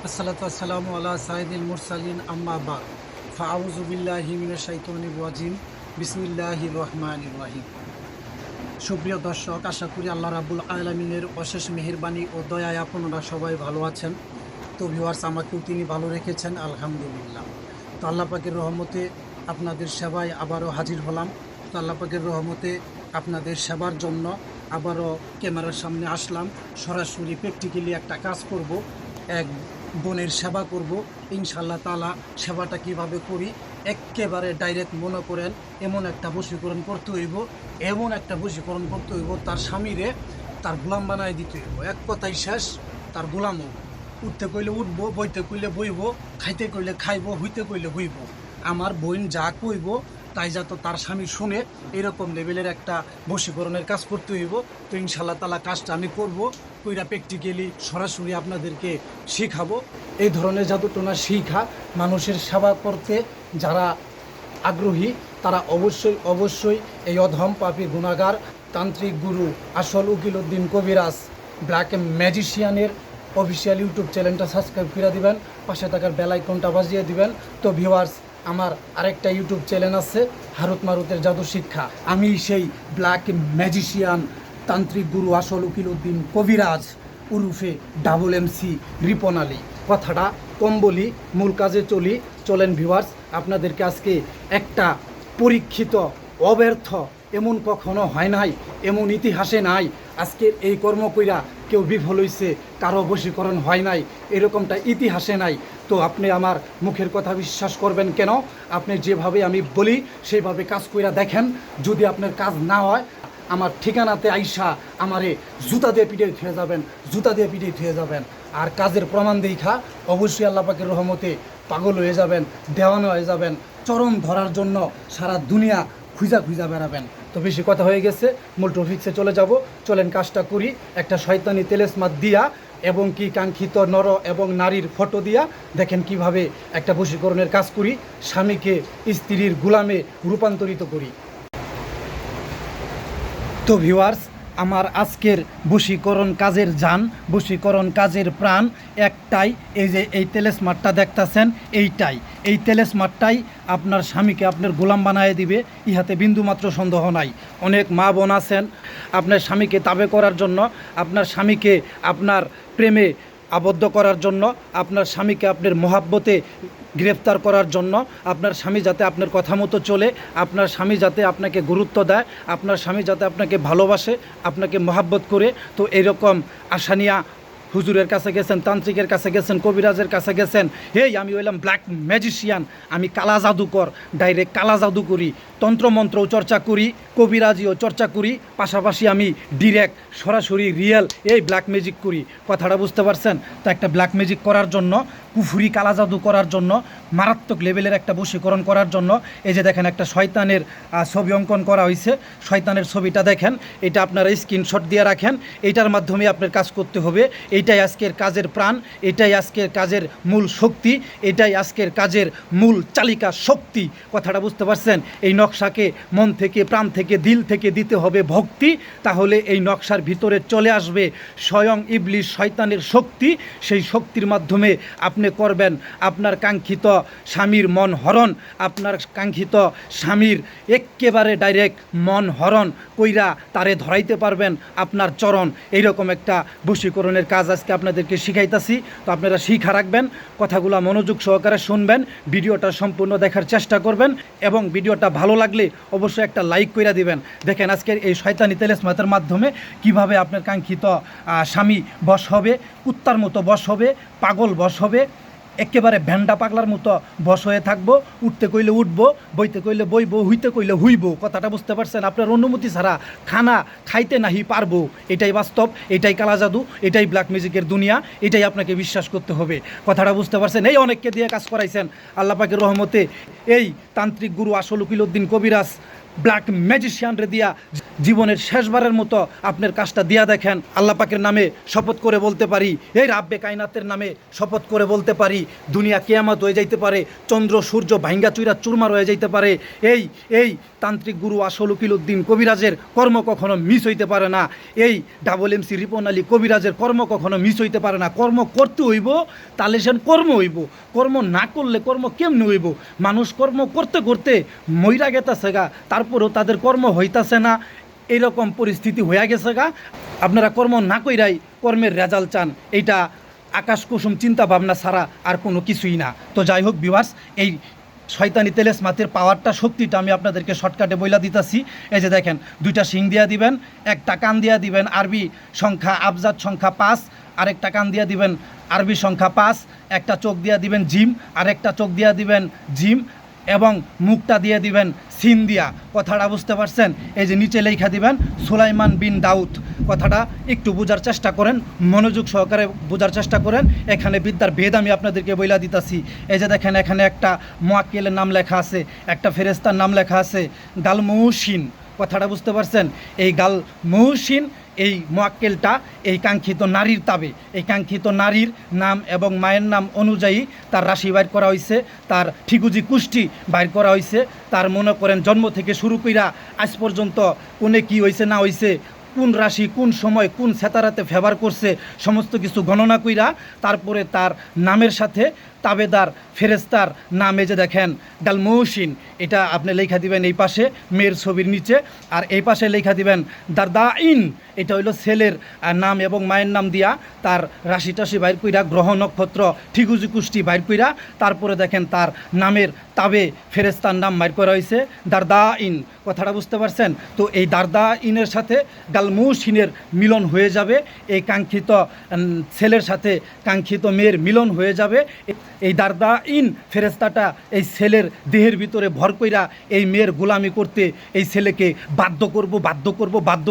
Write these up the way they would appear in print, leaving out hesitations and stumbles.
আসসালাতু আসসালামু আলা সাইয়্যিদিল মুরসালিন আম্মা বা'দ ফাআউযু বিল্লাহি মিনাশ শাইতানির রাজিম বিসমিল্লাহির রহমানির রহিম। সুপ্রিয় দর্শক, আশা করি আল্লাহ রাব্বুল আলামিনের অশেষ মেহেরবানি ও দয়ায় আপনারা সবাই ভালো আছেন। তো ভিউয়ার্স, আমাকেও তিনি ভালো রেখেছেন, আলহামদুলিল্লাহ। তো আল্লাহ পাকের রহমতে আপনাদের সেবায় আবারও হাজির হলাম। তো আল্লাহ পাকের রহমতে আপনাদের সেবার জন্য আবারও ক্যামেরার সামনে আসলাম। সরাসরি প্র্যাকটিক্যালি একটা কাজ করব, এক বোনের সেবা করব। ইনশাআল্লাহ তাআলা সেবাটা কিভাবে করি একেবারে ডাইরেক্ট মনে করেন এমন একটা বশীকরণ করতে হইব, তার স্বামীরে তার গোলাম বানায় দিতে হইব। এক কথাই শেষ, তার গোলাম হইব। উঠতে কইলে উঠবো, বইতে কইলে বইব, খাইতে কইলে খাইব, হইতে কইলে হইব। আমার বোন যা কইব তাই যাতে তার স্বামী শুনে, এরকম লেভেলের একটা বশীকরণের কাজ করতে হইব। তো ইনশাআল্লাহ তাআলা কাজটা আমি করব, কইরা প্র্যাকটিক্যালি সরাসরি আপনাদেরকে শিখাবো। এই ধরনের জাদুটোনা শিখা মানুষের সেবা করতে যারা আগ্রহী তারা অবশ্যই এই অধম পাপী গুনাহগার তান্ত্রিক গুরু আসল Ukil Uddin Kabiraj black ম্যাজিশিয়ানের official YouTube চ্যানেলটা সাবস্ক্রাইব করে দিবেন, পাশে থাকার বেল আইকনটা বাজিয়ে দিবেন। তো ভিউয়ার্স, আমার আরেকটা ইউটিউব চ্যানেল আছে, হারুত মারুতের জাদু শিক্ষা। আমি সেই ব্ল্যাক ম্যাজিশিয়ান তান্ত্রিক গুরু আসল উকিল উদ্দিন কবিরাজ উরুফে ডাবল এমসি রিপন আলী। কথাটা কম বলি, মূল কাজে চলেন ভিউয়ার্স। আপনাদেরকে আজকে একটা পরীক্ষিত অব্যর্থ, এমন কখনো হয় নাই, এমন ইতিহাসে নাই আজকের এই কর্ম কইরা কেউ বিফল হইছে, কারো বশীকরণ হয় নাই, এরকমটা ইতিহাসে নাই। তো আপনি আমার মুখের কথা বিশ্বাস করবেন কেন? আপনি যেভাবে আমি বলি সেইভাবে কাজ কইরা দেখেন। যদি আপনার কাজ না হয়, আমার ঠিকানাতে আইসা আমারে জুতা দিয়ে পিটিয়ে থুয়ে যাবেন। আর কাজের প্রমাণ দেখা অবশ্যই আল্লাহ পাকের রহমতে পাগল হয়ে যাবেন, দেওয়ানো হয়ে যাবেন, চরম ধরার জন্য সারা দুনিয়া খুঁজা বেড়াবেন। তো বেশি কথা হয়ে গেছে, মূল টপিক্সে চলেন কাজটা করি। একটা শয়তানি তেলেসমাত দিয়া এবং কি কাঙ্ক্ষিত নর এবং নারীর ফটো দিয়া দেখেন কিভাবে একটা বশীকরণের কাজ করি, স্বামীকে স্ত্রীর গোলামে রূপান্তরিত করি। তো ভিউয়ার্স, আমার আজকের বশীকরণ কাজের জান, বশীকরণ কাজের প্রাণ একটাই। এই যে এই তেলেসমাটটা দেখতেছেন, এই তেলেসমাটটাই আপনার স্বামীকে আপনার গোলাম বানিয়ে দিবে, ইহাতে বিন্দুমাত্র সন্দেহ নাই। অনেক মা বোন আছেন আপনার স্বামীকে তাবে করার জন্য, আপনার স্বামীকে আপনার প্রেমে আবদ্ধ করার জন্য, আপনার স্বামীকে আপনার মহাব্বতে গ্রেফতার করার জন্য, আপনার স্বামী যাতে আপনার কথা মতো চলে, আপনার স্বামী যাতে আপনাকে গুরুত্ব দেয়, আপনার স্বামী যাতে আপনাকে ভালোবাসে, আপনাকে মহাব্বত করে। তো এরকম আশা নিয়া হুজুরের কাছে গেছেন, তান্ত্রিকের কাছে গেছেন, কবিরাজের কাছে গেছেন। আমি হইলাম ব্ল্যাক ম্যাজিশিয়ান, আমি কালা জাদুকর, ডাইরেক্ট কালা জাদু করি, তন্ত্রমন্ত্রও চর্চা করি, কবিরাজিও চর্চা করি, পাশাপাশি আমি ডিরেক্ট সরাসরি রিয়েল এই ব্ল্যাক ম্যাজিক করি। কথাটা বুঝতে পারছেন? তো একটা ব্ল্যাক ম্যাজিক করার জন্য, কুফুরি কালা জাদু করার জন্য, মারাত্মক লেভেলের একটা বশীকরণ করার জন্য, এই যে দেখেন একটা শয়তানের ছবি অঙ্কন করা হয়েছে। শয়তানের ছবিটা দেখেন, এটা আপনারা স্ক্রিনশট দিয়ে রাখেন। এইটার মাধ্যমে আপনার কাজ করতে হবে। এটাই আজকের কাজের প্রাণ, এটাই আজকের কাজের মূল শক্তি, এটাই আজকের কাজের মূল চালিকা শক্তি। কথাটা বুঝতে পারছেন? এই নকশাকে মন থেকে, প্রাণ থেকে, দিল থেকে দিতে হবে ভক্তি, তাহলে এই নকশার ভিতরে চলে আসবে স্বয়ং ইবলিশ শয়তানের শক্তি। সেই শক্তির মাধ্যমে আপনি করবেন আপনার কাঙ্ক্ষিত স্বামীর মন হরণ, আপনার কাঙ্ক্ষিত স্বামীর একেবারে ডাইরেক্ট মন হরণ কইরা তারে ধরাইতে পারবেন আপনার চরণ। এইরকম একটা বশীকরণের কাজ আজকে আপনাদেরকে শিখাইতাছি। তো আপনারা শিখা রাখবেন, কথাগুলো মনোযোগ সহকারে শুনবেন, ভিডিওটা সম্পূর্ণ দেখার চেষ্টা করবেন এবং ভিডিওটা ভালো লাগলে অবশ্যই একটা লাইক কইরা দিবেন। দেখেন আজকের এই শয়তানি তেলেসমাতের মাধ্যমে কিভাবে আপনার কাঙ্ক্ষিত স্বামী বশ হবে, কুত্তার মতো বশ হবে, পাগল বশ হবে, একেবারে ভ্যান্ডা পাগলার মতো বশ হয়ে থাকবো। উঠতে কইলে উঠবো, বইতে কইলে বইবো, হইতে কইলে হইব। কথাটা বুঝতে পারছেন? আপনার অনুমতি ছাড়া খানা খাইতে নাহি পারবো। এটাই বাস্তব, এটাই কালা জাদু, এটাই ব্ল্যাক ম্যাজিকের দুনিয়া, এটাই আপনাকে বিশ্বাস করতে হবে। কথাটা বুঝতে পারছেন? এই অনেককে দিয়ে কাজ করাইছেন আল্লাহ পাকের রহমতে। এই তান্ত্রিক গুরু আসল উকিল উদ্দিন কবিরাজ ব্ল্যাক ম্যাজিশিয়ানরে দিয়া জীবনের শেষবারের মতো আপনার কাজটা দিয়া দেখেন। আল্লাহ পাকের নামে শপথ করে বলতে পারি, এই রাব্বে কায়নাতের নামে শপথ করে বলতে পারি, দুনিয়া কিয়ামত হয়ে যাইতে পারে, চন্দ্র সূর্য ভাঙ্গা চুইরা চুরমার হয়ে যাইতে পারে। এই তান্ত্রিক গুরু আসল উকিলউদ্দিন কবিরাজের কর্ম কখনো মিস হইতে পারে না। এই ডাবল এমসি রিপন আলী কবিরাজের কর্ম কখনো মিস হইতে পারে না। কর্ম করতে হইব, তাহলে সেন কর্ম হইব। কর্ম না করলে কর্ম কেমনে হইব? মানুষ কর্ম করতে করতে মইরা গেতাছে গা, তারপরেও তাদের কর্ম হইতাছে না, এইরকম পরিস্থিতি হয়ে গেছে গা। আপনারা কর্ম না কইরাই কর্মের রেজাল্ট চান, এইটা আকাশ কুসুম চিন্তা ভাবনা ছাড়া আর কোনো কিছুই না। তো যাই হোক ভিউয়ার্স, এই শয়তানি তেলেসমাতের পাওয়ারটা, শক্তিটা আমি আপনাদেরকে শর্টকাটে বইলা দিতেছি। এই যে দেখেন, দুইটা শিং দিয়া দিবেন, একটা কান দিয়া দিবেন আরবি সংখ্যা আবজাদ সংখ্যা 5, আরেকটা কান দিয়া দিবেন আরবি সংখ্যা 5, একটা চোখ দিয়া দিবেন জিম, আরেকটা চোখ দিয়া দিবেন জিম, এবং মুখটা দিয়ে দিবেন সিন দিয়া। কথাটা বুঝতে পারছেন? এই যে নিচে লেখা দিবেন সুলাইমান বিন দাউদ। কথাটা একটু বোঝার চেষ্টা করেন, মনোযোগ সহকারে বোঝার চেষ্টা করেন। এখানে বিদ্যার ভেদ আমি আপনাদেরকে বইলা দিতেছি। এই যে দেখেন, এখানে একটা মুয়াক্কিলের নাম লেখা আছে, একটা ফেরেস্তার নাম লেখা আছে গাল মৌসিন। কথাটা বুঝতে পারছেন? এই গাল মৌসিন, এই মুয়াক্কিলটা এই কাঙ্ক্ষিত নারীর তাবে, এই কাঙ্ক্ষিত নারীর নাম এবং মায়ের নাম অনুযায়ী তার রাশি বাইর করা হয়েছে, তার ঠিকুজি কুষ্টি বাইর করা হয়েছে, তার মনে করেন জন্ম থেকে শুরু কইরা আজ পর্যন্ত কোনে কি হয়েছে না হয়েছে, কোন রাশি কোন সময় কোন সেতারাতে ফেভার করছে, সমস্ত কিছু গণনা কইরা তারপরে তার নামের সাথে তাবেদার ফেরেস্তার নামে যে দেখেন ডাল মৌসিন, এটা আপনি লেখা দিবেন এই পাশে মেয়ের ছবির নিচে, আর এই পাশে লেখা দিবেন দারদাইন, এটা হইলো ছেলের নাম এবং মায়ের নাম দিয়া তার রাশি টাশি বাইর কইরা, গ্রহ নক্ষত্র ঠিকুজি কুষ্টি বাইর কইরা, তারপরে দেখেন তার নামের তাবে ফেরেস্তার নাম বাইর করা হয়েছে দারদাইন। কথাটা বুঝতে পারছেন? তো এই দারদাইনের সাথে গালমৌসিনের মিলন হয়ে যাবে, এই কাঙ্ক্ষিত ছেলের সাথে কাঙ্ক্ষিত মেয়ের মিলন হয়ে যাবে। এই দারদাইন ফেরেস্তাটা এই ছেলের দেহের ভিতরে ভর কইরা এই মেয়ের গোলামি করতে এই ছেলেকে বাধ্য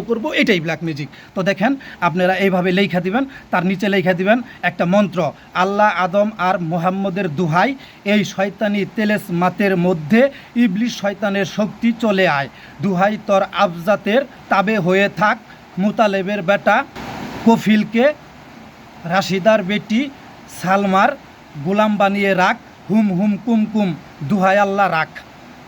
করব, এটাই ব্ল্যাক ম্যাজিক। তো দেখেন, আপনারা এইভাবে লেখা দিবেন, তার নিচে লেখা দিবেন একটা মন্ত্র, আল্লাহ আদম আর মোহাম্মদের দুহাই, এই শয়তানি তেলেসমাতের মধ্যে ইবলিশ শয়তানের শক্তি চলে আয়, দুহাই তোর আবজাতের তাবে হয়ে থাক, মুতালেবের বেটা কফিলকে রাশিদার বেটি সালমার গোলাম বানিয়ে রাখ, হুম হুম কুম কুম দুহাই আল্লাহ রাখ।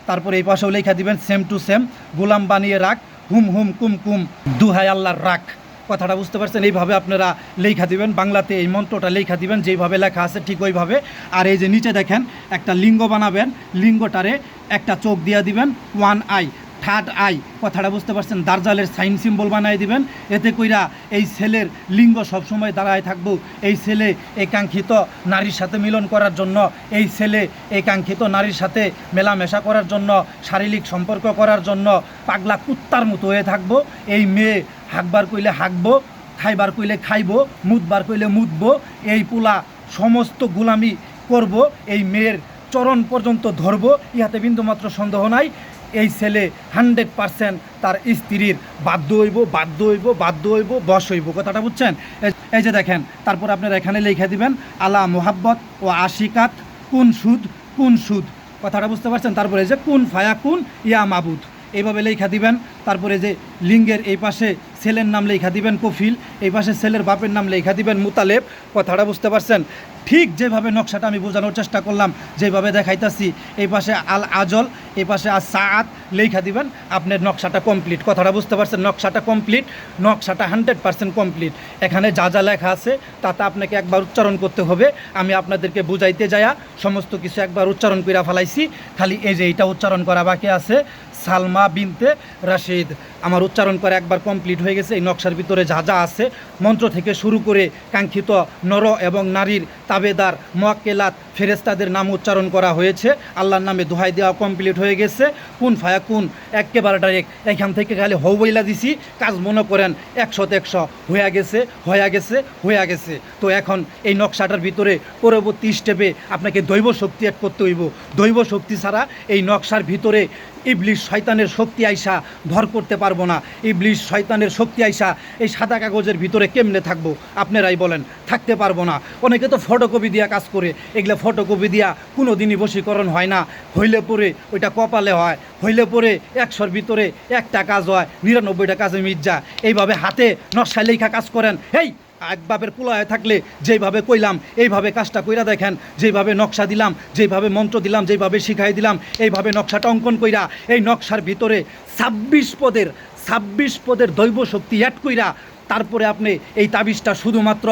তারপরে এই পাশেও লেখা দিবেন সেম টু সেম, গোলাম বানিয়ে রাখ, হুম হুম কুম কুম দুহাই আল্লাহর রাখ। কথাটা বুঝতে পারছেন? এইভাবে আপনারা লেখা দিবেন, বাংলাতে এই মন্ত্রটা লেখা দিবেন যেইভাবে লেখা আছে ঠিক ওইভাবে। আর এই যে নিচে দেখেন একটা লিঙ্গ বানাবেন, লিঙ্গটারে একটা চোখ দিয়ে দিবেন, ওয়ান আই, থার্ড আই। কথাটা বুঝতে পারছেন? দার্জালের সাইন সিম্বল বানাই দিবেন, এতে কইরা এই ছেলের লিঙ্গ সবসময় দাঁড়ায় থাকবো। এই ছেলে এই কাঙ্ক্ষিত নারীর সাথে মিলন করার জন্য, এই ছেলে এই কাঙ্ক্ষিত নারীর সাথে মেলামেশা করার জন্য, শারীরিক সম্পর্ক করার জন্য পাগলা কুত্তার মতো হয়ে থাকবো। এই মেয়ে হাঁকবার কইলে হাঁকবো, খাইবার কইলে খাইবো, মুতবার কইলে মুতবো, এই পোলা সমস্ত গোলামি করব, এই মেয়ের চরণ পর্যন্ত ধরবো, ইহাতে বিন্দুমাত্র সন্দেহ নাই। এই ছেলে 100% তার স্ত্রীর বাধ্য হইব, বশ হইব। কথাটা বুঝছেন? এই যে দেখেন, তারপর আপনারা এখানে লিখে দিবেন আলা মোহাব্বত ও আশিকাত কুন সুদ। কথাটা বুঝতে পারছেন? তারপরে যে কুন ফায়া কুন ইয়া মাবুদ, এইভাবে লেখা দিবেন। তারপরে যে লিঙ্গের এই পাশে ছেলের নাম লেখা দিবেন কফিল, এই পাশে ছেলের বাপের নাম লেখা দিবেন মুতালেব। কথাটা বুঝতে পারছেন? ঠিক যেভাবে নকশাটা আমি বোঝানোর চেষ্টা করলাম, যেভাবে দেখাইতাছি, এই পাশে আল আজল, এই পাশে আর সাআত লেখা দিবেন, আপনার নকশাটা কমপ্লিট। কথাটা বুঝতে পারছেন? নকশাটা কমপ্লিট, নকশাটা 100% কমপ্লিট। এখানে যা যা লেখা আছে তাতে আপনাকে একবার উচ্চারণ করতে হবে। আমি আপনাদেরকে বুঝাইতে যাইয়া সমস্ত কিছু একবার উচ্চারণ করে ফেলাইছি, খালি এই যে এইটা উচ্চারণ করা বাকি আছে, সালমা বিনতে রাশিদ। আমার উচ্চারণ করে একবার কমপ্লিট হয়ে গেছে। এই নকশার ভিতরে যা যা আছে, মন্ত্র থেকে শুরু করে কাঙ্ক্ষিত নর এবং নারীর তাবেদার মুয়াক্কেলাত ফেরেস্তাদের নাম উচ্চারণ করা হয়েছে, আল্লাহর নামে দোহাই দেওয়া কমপ্লিট হয়ে গেছে। কুন ফায়া কুন একেবারে ডাইরেক্ট এখান থেকে খালি হৌ বইলা দিছি, কাজ মনে করেন 100 হয়ে গেছে। তো এখন এই নকশাটার ভিতরে পরবর্তী স্টেপে আপনাকে দৈব শক্তি অ্যাড করতে হইব। দৈব শক্তি ছাড়া এই নকশার ভিতরে ইবলিশ শয়তানের শক্তি আইসা ভর করতে পারবো না। ইবলিশ শয়তানের শক্তি আইসা এই সাদা কাগজের ভিতরে কেমনে থাকবো আপনারাই বলেন, থাকতে পারবো না। অনেকে তো ফটোকপি দিয়া কাজ করে, এগুলো ফটোকপি দিয়া কোনো দিনই বশীকরণ হয় না। হইলে পরে ওইটা কপালে হয়, হইলে পরে 100-র ভিতরে একটা কাজ হয়, 99টা কাজে মির্জা। এইভাবে হাতে নকশা লেখা কাজ করেন। এই এক বাপের কুলায় থাকলে যেইভাবে কইলাম এইভাবে কাজটা কইরা দেখেন, যেইভাবে নকশা দিলাম, যেইভাবে মন্ত্র দিলাম, যেইভাবে শিখাই দিলাম, এইভাবে নকশাটা অঙ্কন কইরা এই নকশার ভিতরে 26 পদের দৈব শক্তি অ্যাড কইরা তারপরে আপনি এই তাবিজটা শুধুমাত্র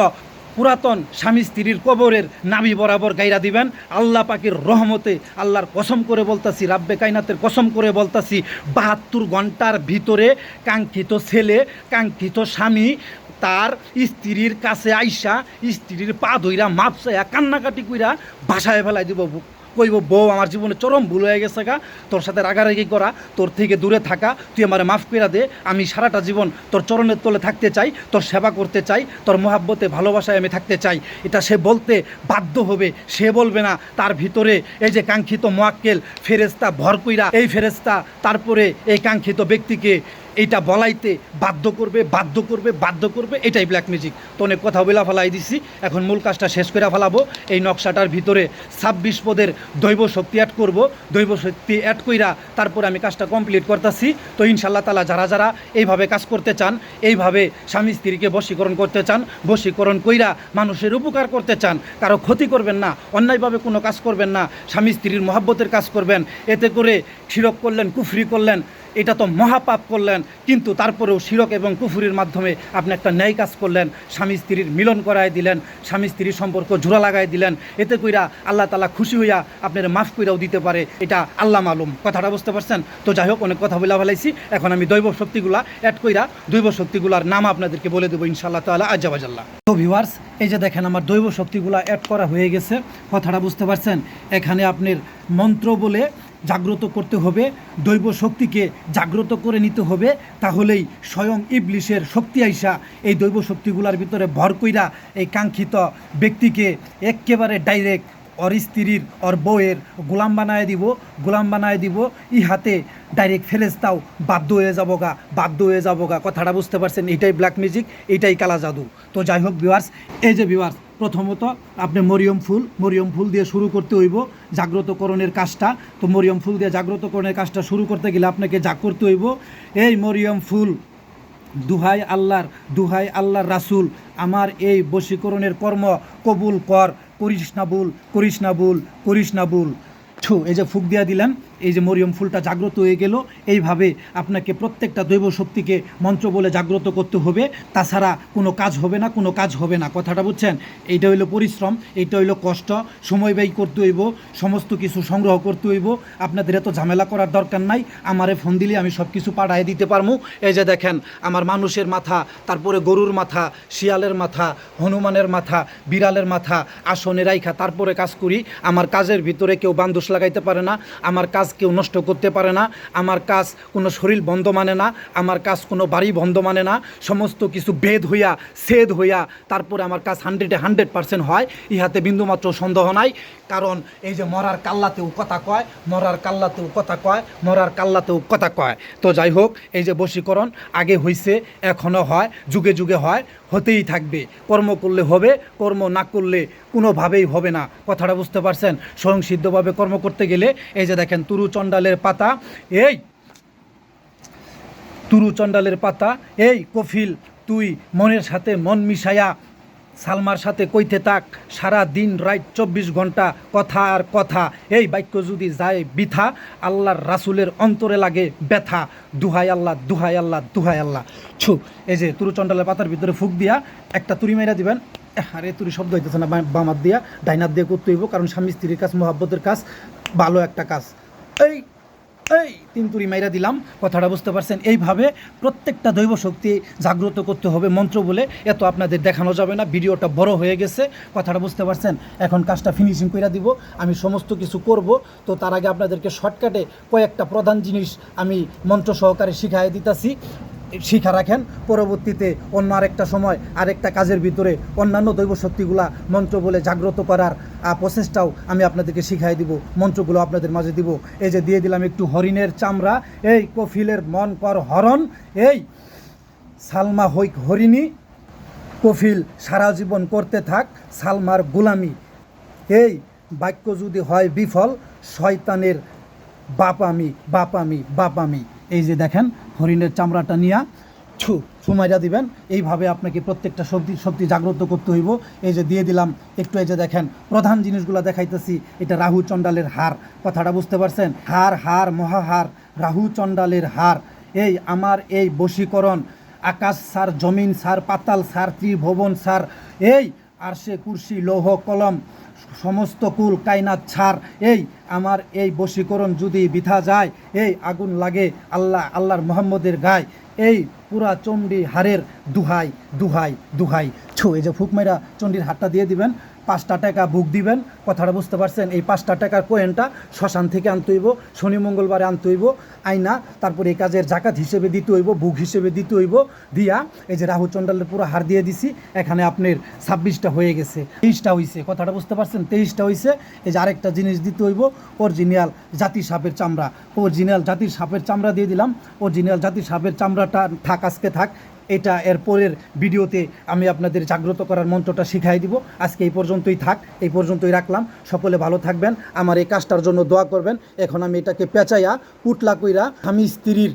পুরাতন স্বামী স্ত্রীর কবরের নাভি বরাবর গাইরা দিবেন। আল্লাহ পাকের রহমতে, আল্লাহর কসম করে বলতাছি, রাব্বে কায়নাতের কসম করে বলতাছি, 72 ঘন্টার ভিতরে কাঙ্ক্ষিত ছেলে, কাঙ্ক্ষিত স্বামী তার স্ত্রীর কাছে আইসা স্ত্রীর পা ধইরা মাপ চাইয়া কান্নাকাটি কইরা বাসায় ফেলাই দিব। কইব, বউ আমার জীবনে চরম ভুল হয়ে গেছে গা, তোর সাথে রাগারাগি করা, তোর থেকে দূরে থাকা, তুই আমার মাফ করে দে। আমি সারাটা জীবন তোর চরণের তলে থাকতে চাই, তোর সেবা করতে চাই, তোর মোহাব্বতে ভালোবাসায় আমি থাকতে চাই। এটা সে বলতে বাধ্য হবে, সে বলবে না। তার ভিতরে এই যে কাঙ্ক্ষিত মোয়াক্কেল ফেরেস্তা ভর কইরা, এই ফেরেস্তা তারপরে এই কাঙ্ক্ষিত ব্যক্তিকে এইটা বলাইতে বাধ্য করবে। এটাই ব্ল্যাক ম্যাজিক। তো অনেক কথা বলা ফেলাই দিছি, এখন মূল কাজটা শেষ করে ফেলাবো। এই নকশাটার ভিতরে 26 পদের দৈব শক্তি অ্যাড করব। দৈব শক্তি অ্যাড কইরা তারপরে আমি কাজটা কমপ্লিট করতেছি। তো ইনশাল্লাহ তাআলা যারা এইভাবে কাজ করতে চান, এইভাবে স্বামী স্ত্রীকে বশীকরণ করতে চান, বশীকরণ কইরা মানুষের উপকার করতে চান, কারো ক্ষতি করবেন না, অন্যায়ভাবে কোনো কাজ করবেন না, স্বামী স্ত্রীর মহাব্বতের কাজ করবেন। এতে করে শিরক করলেন, কুফরি করলেন, এটা তো মহাপাপ করলেন, কিন্তু তারপরেও শিরক এবং কুফুরির মাধ্যমে আপনি একটা ন্যায় কাজ করলেন, স্বামী স্ত্রীর মিলন করায় দিলেন, স্বামী স্ত্রীর সম্পর্ক জোড়া লাগাই দিলেন। এতে কইরা আল্লাহ তাআলা খুশি হইয়া আপনার মাফ কইরাও দিতে পারে, এটা আল্লাহ মালুম। কথাটা বুঝতে পারছেন? তো যাই হোক, অনেক কথা বলে ফেলাইছি। এখন আমি দৈব শক্তিগুলা অ্যাড কইরা দৈব শক্তিগুলার নাম আপনাদেরকে বলে দেবো ইনশাআল্লাহ তাআলা আজ্জা ওয়াজাল্লাহ। তো ভিউয়ার্স, এই যে দেখেন আমার দৈব শক্তিগুলা অ্যাড করা হয়ে গেছে। কথাটা বুঝতে পারছেন? এখানে আপনার মন্ত্র বলে জাগ্রত করতে হবে, দৈব শক্তিকে জাগ্রত করে নিতে হবে, তাহলেই স্বয়ং ইবলিশের শক্তি আইসা এই দৈব শক্তিগুলার ভিতরে ভর কইরা এই কাঙ্ক্ষিত ব্যক্তিকে একেবারে ডাইরেক্ট ওর স্ত্রীর, ওর বউয়ের গোলাম বানায় দিব। ইহাতে ডাইরেক্ট ফেরেস্তাও বাধ্য হয়ে যাবো গা। কথাটা বুঝতে পারছেন? এইটাই ব্ল্যাক ম্যাজিক, এইটাই কালা জাদু। তো যাই হোক ভিউয়ার্স, এই যে ভিউয়ার্স, প্রথমত আপনি মরিয়ম ফুল দিয়ে শুরু করতে হইব জাগ্রতকরণের কাজটা। তো মরিয়ম ফুল দিয়ে জাগ্রতকরণের কাজটা শুরু করতে গেলে আপনাকে যা করতে হইব, এই মরিয়ম ফুল, দুহাই আল্লাহর রাসূল, আমার এই বশীকরণের কর্ম কবুল করিস না ভুল। এই যে ফুক দিয়া দিলেন, এই যে মরিয়ম ফুলটা জাগ্রত হয়ে গেল। এইভাবে আপনাকে প্রত্যেকটা দৈব শক্তিকে মন্ত্র বলে জাগ্রত করতে হবে, তাছাড়া কোনো কাজ হবে না। কথাটা বুঝছেন? এইটা হইলো পরিশ্রম, এইটা হইলো কষ্ট, সময় ব্যয় করতে হইব, সমস্ত কিছু সংগ্রহ করতে হইব। আপনাদের এত ঝামেলা করার দরকার নাই, আমারে ফোন দিলে আমি সব কিছু পাঠাই দিতে পারবো। এই যে দেখেন, আমার মানুষের মাথা, তারপরে গরুর মাথা, শিয়ালের মাথা, হনুমানের মাথা, বিড়ালের মাথা আসনে রাইখা তারপরে কাজ করি। আমার কাজের ভিতরে কেউ বান্দোষ লাগাইতে পারে না, আমার কাজ কেউ নষ্ট করতে পারে না, আমার কাজ কোনো শরীর বন্ধ মানে না, আমার কাজ কোনো বাড়ি বন্ধ মানে না। সমস্ত কিছু সেদ হইয়া তারপরে আমার কাজ 100% হয়। ইহাতে বিন্দুমাত্র সন্দেহ নাই, কারণ এই যে মরার কাল্লাতেও কথা কয়। তো যাই হোক, এই যে বশীকরণ আগে হইছে, এখনও হয়, যুগে যুগে হয়, হতেই থাকবে। কর্ম করলে হবে, কর্ম না করলে কোনোভাবেই হবে না। কথাটা বুঝতে পারছেন? স্বয়ংসিদ্ধভাবে কর্ম করতে গেলে এই যে দেখেন, তুরুচণ্ডালের পাতা, এই কফিল, তুই মনের সাথে মন মিশাইয়া সালমার সাথে কইতে থাক, সারা দিন রাত 24 ঘন্টা কথা আর কথা। এই বাক্য যদি যায় বৃথা, আল্লাহর রাসূলের অন্তরে লাগে ব্যথা। দুহাই আল্লাহ। এই যে তুরুচণ্ডালের পাতার ভিতরে ফুক দিয়া একটা তুরি মাইরা দিবেন। আরে তুরি শব্দ হইতেছে না, বামাত দিয়া ডাইনাত দিয়ে করতে হইব, কারণ স্বামী স্ত্রীর কাজ, মোহাব্বতের কাজ, ভালো একটা কাজ। এই 3 তুরি মাইরা দিলাম। কথাটা বুঝতে পারছেন? এইভাবে প্রত্যেকটা দৈব শক্তি জাগ্রত করতে হবে মন্ত্র বলে। এত আপনাদের দেখানো যাবে না, ভিডিওটা বড় হয়ে গেছে। কথাটা বুঝতে পারছেন? এখন কাজটা ফিনিশিং করে দিব, আমি সমস্ত কিছু করব। তো তার আগে আপনাদেরকে শর্টকাটে কয়েকটা প্রধান জিনিস আমি মন্ত্র সহকারে শিখাই দিতেছি। শিখা রাখেন, পরবর্তীতে অন্য আরেকটা সময় আরেকটা কাজের ভিতরে অন্যান্য দৈব শক্তিগুলা মন্ত্র বলে জাগ্রত করার প্রচেষ্টাও আমি আপনাদেরকে শিখাই দিব, মন্ত্রগুলো আপনাদের মাঝে দিব। এই যে দিয়ে দিলাম একটু হরিণের চামড়া, এই কফিলের মন কর হরণ, এই সালমা হইক হরিণী, কফিল সারা জীবন করতে থাক সালমার গোলামি, এই বাক্য যদি হয় বিফল শয়তানের বাপামি বাপামি বাপামি। এই যে দেখেন হরিণের চামড়াটা নিয়া ছুমাইরা দিবেন, এইভাবে আপনাকে প্রত্যেকটা শক্তি জাগ্রত করতে হইব। এই যে দিয়ে দিলাম একটু, এই যে দেখেন প্রধান জিনিসগুলো দেখাইতেছি, এটা রাহু চণ্ডালের হার, কথাটা বুঝতে পারছেন? হার মহাহার, রাহু চণ্ডালের হার। এই আমার এই বশীকরণ আকাশ সার, জমিন সার, পাতাল সার, ত্রিভুবন সার, এই আরশে কুরসি লৌহ কলম সমস্ত কুল কায়নাত ছাড়, এই আমার এই বশীকরণ যদি বিথা যায়, এই আগুন লাগে আল্লাহর মোহাম্মদের গায়ে, এই পুরা চণ্ডী হারের দুহাই দুহাই দুহাই এই যে ফুকমাইরা চণ্ডীর হারটা দিয়ে দিবেন, 5টা টাকা বুক দিবেন, কথাটা বুঝতে পারছেন? এই 5টা টাকার কয়েনটা শ্মশান থেকে আনতে হইব, শনি মঙ্গলবারে আনতে হইব আইনা, তারপরে এই কাজের জাকাত হিসেবে দিতে হইব, বুক হিসেবে দিতে হইব। দিয়া এই যে রাহু চণ্ডালের পুরো হার দিয়ে দিছি, এখানে আপনার 26টা হয়ে গেছে, 23টা হয়েছে, কথাটা বুঝতে পারছেন? 23টা হয়েছে। এই যে আরেকটা জিনিস দিতে হইব, অরিজিনাল জাতির সাপের চামড়া, অরিজিনাল জাতির সাপের চামড়া দিয়ে দিলাম। অরিজিনাল জাতির সাপের চামড়াটা থাক, আজকে থাক, এটা এর পরের ভিডিওতে আমি আপনাদের জাগ্রত করার মন্ত্রটা শিখাই দিব। আজকে এই পর্যন্তই থাক, এই পর্যন্তই রাখলাম। সকলে ভালো থাকবেন, আমার এই কাজটার জন্য দোয়া করবেন। এখন আমি এটাকে পেঁচাইয়া পুটলা কইরা স্বামী স্ত্রীর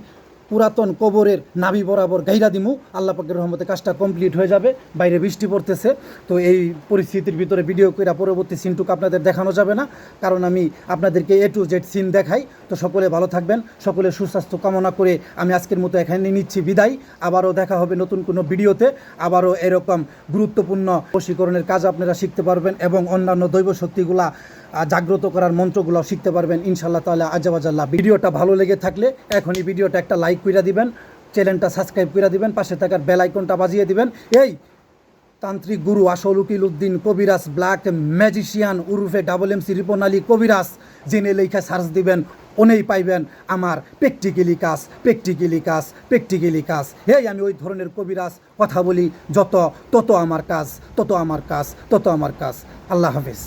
পুরাতন কবরের নাভি বরাবর গাইরা দিমু। আল্লাহ পাকের রহমতে কাজটা কমপ্লিট হয়ে যাবে। বাইরে বৃষ্টি পড়তেছে, তো এই পরিস্থিতির ভিতরে ভিডিও কইরা পরবর্তী সিনটুকু আপনাদের দেখানো যাবে না, কারণ আমি আপনাদেরকে A to Z সিন দেখাই। তো সকলে ভালো থাকবেন, সকলে সুস্বাস্থ্য কামনা করে আমি আজকের মতো এখানে নিচ্ছি বিদায়। আবারও দেখা হবে নতুন কোনো ভিডিওতে, আবারও এরকম গুরুত্বপূর্ণ বশীকরণের কাজ আপনারা শিখতে পারবেন এবং অন্যান্য দৈব শক্তিগুলা জাগ্রত করার মন্ত্রগুলো শিখতে পারবেন ইনশাআল্লাহ তাআলা আজ্জাওয়াজাল্লাহ। ভিডিওটা ভালো লেগে থাকলে এখনই ভিডিওটা একটা লাইক করে দিবেন, চ্যানেলটা সাবস্ক্রাইব করে দিবেন, পাশে থাকার বেল আইকনটা বাজিয়ে দিবেন। এই তান্ত্রিক গুরু আসল উকিল উদ্দিন কবিরাজ ব্ল্যাক ম্যাজিশিয়ান উরুফে MC রিপন আলী কবিরাজ জেনে লেখা সার্চ দিবেন, ওনেই পাইবেন আমার প্র্যাকটিক্যালি কাজ। এই আমি ওই ধরনের কবিরাজ, কথা বলি যত, তত আমার কাজ। আল্লাহ হাফেজ।